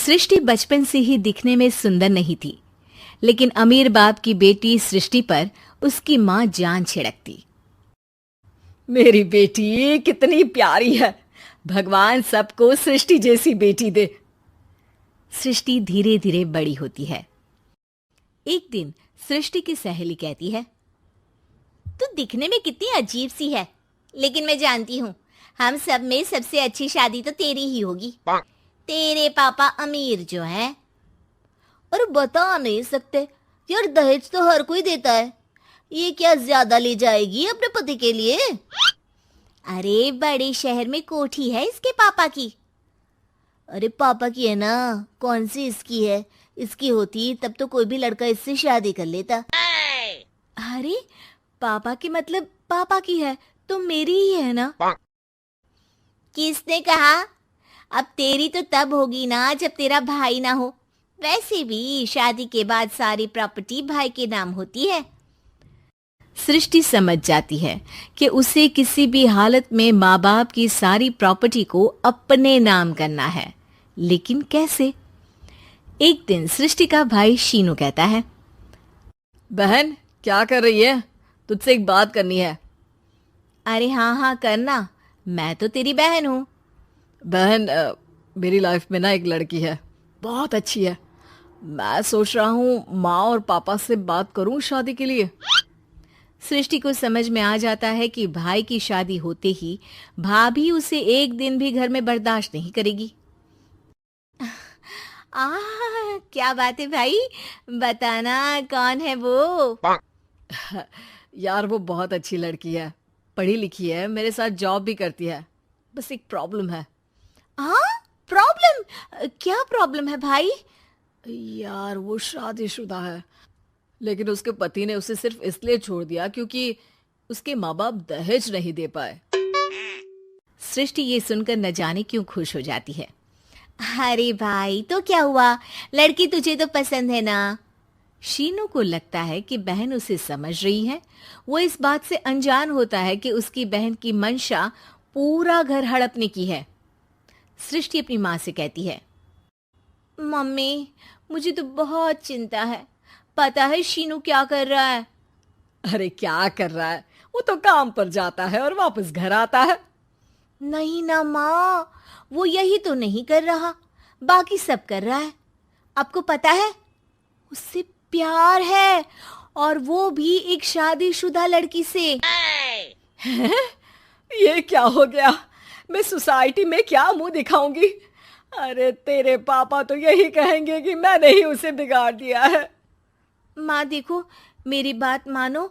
सृष्टि बचपन से ही दिखने में सुंदर नहीं थी, लेकिन अमीर बाप की बेटी सृष्टि पर उसकी माँ जान छिड़कती। मेरी बेटी कितनी प्यारी है, भगवान सबको सृष्टि जैसी बेटी दे। सृष्टि धीरे धीरे बड़ी होती है। एक दिन सृष्टि की सहेली कहती है, तू दिखने में कितनी अजीब सी है, लेकिन मैं जानती हूँ हम सब में सबसे अच्छी शादी तो तेरी ही होगी। तेरे पापा अमीर जो हैं। और बता नहीं सकते यार, दहेज तो हर कोई देता है, ये क्या ज्यादा ले जाएगी अपने पति के लिए? अरे बड़े शहर में कोठी है इसके पापा की। अरे पापा की है ना, कौन सी इसकी है? इसकी होती तब तो कोई भी लड़का इससे शादी कर लेता। अरे पापा की मतलब पापा की है तो मेरी ही है ना? किसने कहा? अब तेरी तो तब होगी ना जब तेरा भाई ना हो। वैसे भी शादी के बाद सारी प्रॉपर्टी भाई के नाम होती है। सृष्टि समझ जाती है कि उसे किसी भी हालत में माँ बाप की सारी प्रॉपर्टी को अपने नाम करना है, लेकिन कैसे? एक दिन सृष्टि का भाई शीनू कहता है, बहन क्या कर रही है? तुझसे एक बात करनी है। अरे हाँ हाँ करना, मैं तो तेरी बहन हूँ। बहन मेरी लाइफ में ना एक लड़की है, बहुत अच्छी है। मैं सोच रहा हूँ माँ और पापा से बात करूँ शादी के लिए। सृष्टि को समझ में आ जाता है कि भाई की शादी होते ही भाभी उसे एक दिन भी घर में बर्दाश्त नहीं करेगी। क्या बात है भाई, बताना कौन है वो? यार वो बहुत अच्छी लड़की है, पढ़ी लिखी है, मेरे साथ जॉब भी करती है। बस एक प्रॉब्लम है। हाँ प्रॉब्लम? क्या प्रॉब्लम है भाई? यार वो शादीशुदा है, लेकिन उसके पति ने उसे सिर्फ इसलिए छोड़ दिया क्योंकि उसके माँ बाप दहेज नहीं दे पाए। सृष्टि ये सुनकर न जाने क्यों खुश हो जाती है। अरे भाई तो क्या हुआ, लड़की तुझे तो पसंद है ना? शीनू को लगता है कि बहन उसे समझ रही है। वो इस बात से अनजान होता है कि उसकी बहन की मंशा पूरा घर हड़पने की है। सृष्टि अपनी माँ से कहती है, मम्मी मुझे तो बहुत चिंता है। पता है शीनू क्या कर रहा है? अरे क्या कर रहा है? वो तो काम पर जाता है और वापस घर आता है। नहीं ना माँ, वो यही तो नहीं कर रहा, बाकी सब कर रहा है। आपको पता है उससे प्यार है, और वो भी एक शादीशुदा लड़की से। ये क्या हो गया? मैं सोसाइटी में क्या मुंह दिखाऊंगी? अरे तेरे पापा तो यही कहेंगे कि मैंने ही उसे बिगाड़ दिया है। माँ देखो, मेरी बात मानो,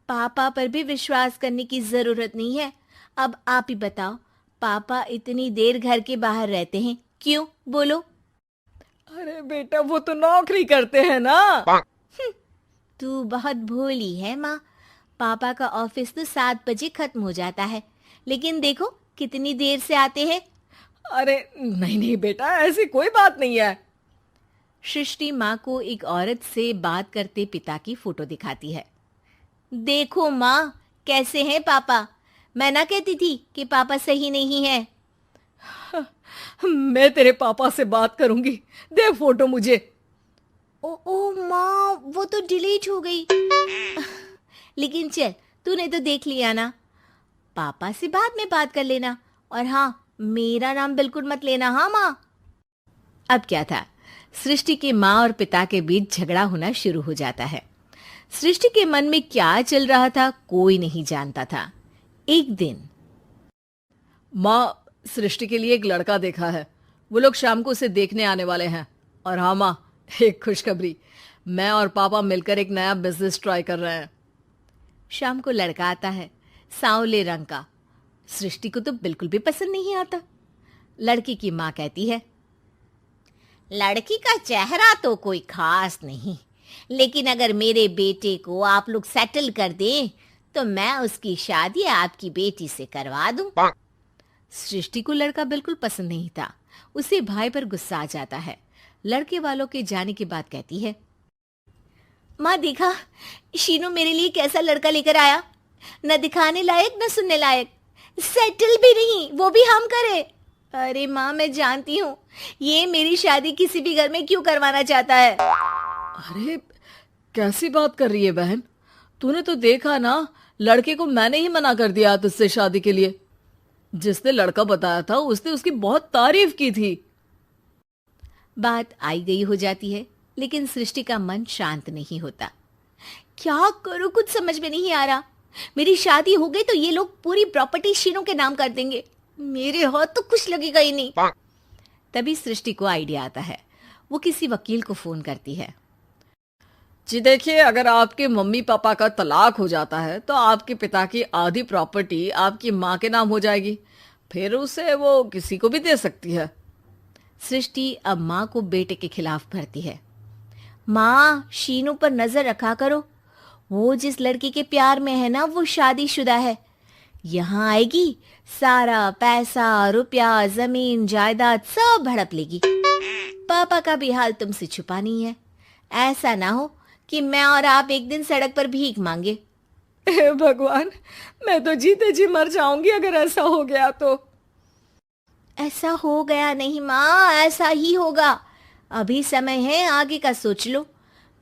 पापा पर भी विश्वास करने की जरूरत नहीं है। अब आप ही बताओ, पापा इतनी देर घर के बाहर रहते हैं क्यों? बोलो। अरे बेटा वो तो नौकरी करते हैं ना। तू बहुत भोली है माँ। पापा का ऑफिस तो 7 बजे खत्म हो जाता है, लेकिन देखो कितनी देर से आते हैं। अरे नहीं नहीं बेटा, ऐसी कोई बात नहीं है। सृष्टि माँ को एक औरत से बात करते पिता की फोटो दिखाती है। देखो माँ कैसे हैं पापा। मैं ना कहती थी कि पापा सही नहीं है। मैं तेरे पापा से बात करूंगी, दे फोटो मुझे। ओ माँ, वो तो डिलीट हो गई। लेकिन चल, तूने तो देख लिया ना। पापा से बाद में बात कर लेना, और हाँ मेरा नाम बिल्कुल मत लेना। हाँ माँ। अब क्या था, सृष्टि के माँ और पिता के बीच झगड़ा होना शुरू हो जाता है। सृष्टि के मन में क्या चल रहा था कोई नहीं जानता था। एक दिन, माँ सृष्टि के लिए एक लड़का देखा है, वो लोग शाम को उसे देखने आने वाले हैं। और हाँ माँ, एक खुशखबरी, मैं और पापा मिलकर एक नया बिजनेस ट्राई कर रहे हैं। शाम को लड़का आता है, सांवले रंग का। सृष्टि को तो बिल्कुल भी पसंद नहीं आता। लड़की की माँ कहती है, लड़की का चेहरा तो कोई खास नहीं, लेकिन अगर मेरे बेटे को आप लोग सेटल कर दें तो मैं उसकी शादी आपकी बेटी से करवा दूं। सृष्टि को लड़का बिल्कुल पसंद नहीं था। उसे भाई पर गुस्सा आ जाता है। लड़के वालों के जाने के बाद कहती है, माँ देखा शीनू मेरे लिए कैसा लड़का लेकर आया, न दिखाने लायक न सुनने लायक, सेटल भी नहीं, वो भी हम करे। अरे माँ, मैं जानती हूँ ये मेरी शादी किसी भी घर में क्यों करवाना चाहता है। अरे कैसी बात कर रही है बहन? तूने तो देखा ना, लड़के को मैंने ही मना कर दिया तुझसे शादी के लिए। जिसने लड़का बताया था उसने उसकी बहुत तारीफ की थी। बात आई गई हो जाती है, लेकिन सृष्टि का मन शांत नहीं होता। क्या करूं, कुछ समझ में नहीं आ रहा। मेरी शादी हो गई तो ये लोग पूरी प्रॉपर्टी शीनू के नाम कर देंगे, मेरे हाथ तो कुछ लगेगा ही नहीं। तभी सृष्टि को आइडिया आता है। वो किसी वकील को फोन करती है। जी देखिए, अगर आपके मम्मी पापा का तलाक हो जाता है तो आपके पिता की आधी प्रॉपर्टी आपकी माँ के नाम हो जाएगी, फिर उसे वो किसी को भी दे सकती है। सृष्टि अब माँ को बेटे के खिलाफ भरती है। माँ, शीनू पर नजर रखा करो, वो जिस लड़की के प्यार में है ना वो शादीशुदा है। यहाँ आएगी, सारा पैसा, रुपया, जमीन, जायदाद सब हड़प लेगी। पापा का भी हाल तुमसे छुपा नहीं है। ऐसा ना हो कि मैं और आप एक दिन सड़क पर भीख मांगे। हे भगवान, मैं तो जीते जी मर जाऊंगी अगर ऐसा हो गया तो। ऐसा हो गया नहीं माँ, ऐसा ही होगा। अभी समय है, आगे का सोच लो।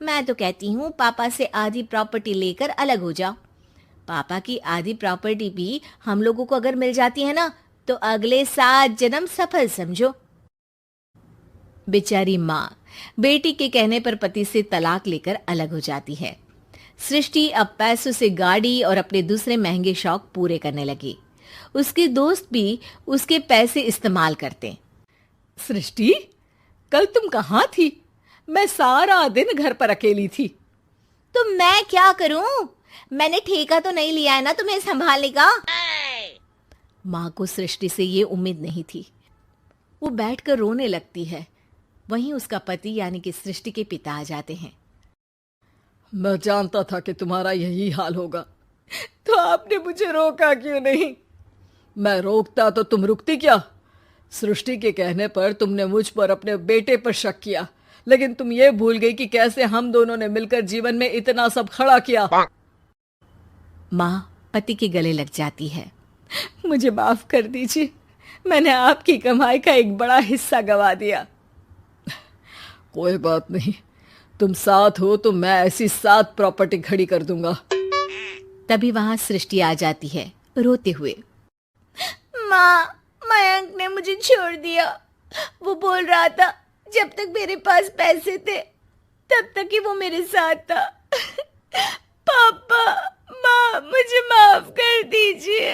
मैं तो कहती हूँ पापा से आधी प्रॉपर्टी लेकर अलग हो जाओ। पापा की आधी प्रॉपर्टी भी हम लोगों को अगर मिल जाती है ना तो अगले 7 जन्म सफल समझो। बेचारी माँ बेटी के कहने पर पति से तलाक लेकर अलग हो जाती है। सृष्टि अब पैसों से गाड़ी और अपने दूसरे महंगे शौक पूरे करने लगी। उसके दोस्त भी उसके पैसे इस्तेमाल करते। सृष्टि, कल तुम कहाँ थी? मैं सारा दिन घर पर अकेली थी। तो मैं क्या करूं? मैंने ठेका तो नहीं लिया है ना तुम्हें संभालने का। माँ को सृष्टि से ये उम्मीद नहीं थी। वो बैठकर रोने लगती है। वहीं उसका पति यानी कि सृष्टि के पिता आ जाते हैं। मैं जानता था कि तुम्हारा यही हाल होगा, तो आपने मुझे रोका क्यों नहीं? मैं रोकता तो तुम रुकती क्या? सृष्टि के कहने पर तुमने मुझ पर अपने बेटे पर शक किया, लेकिन तुम ये भूल गई कि कैसे हम दोनों ने मिलकर जीवन में इतना सब खड़ा किया। माँ पति के गले लग जाती है। मुझे माफ कर दीजिए, मैंने आपकी कमाई का एक बड़ा हिस्सा गवा दिया। कोई बात नहीं, तुम साथ हो तो मैं ऐसी 7 प्रॉपर्टी खड़ी कर दूंगा। तभी वहां सृष्टि आ जाती है रोते हुए। माँ, मयंक ने मुझे छोड़ दिया। वो बोल रहा था जब तक मेरे पास पैसे थे तब तक ही वो मेरे साथ था। पापा, माँ, मुझे माफ कर दीजिए।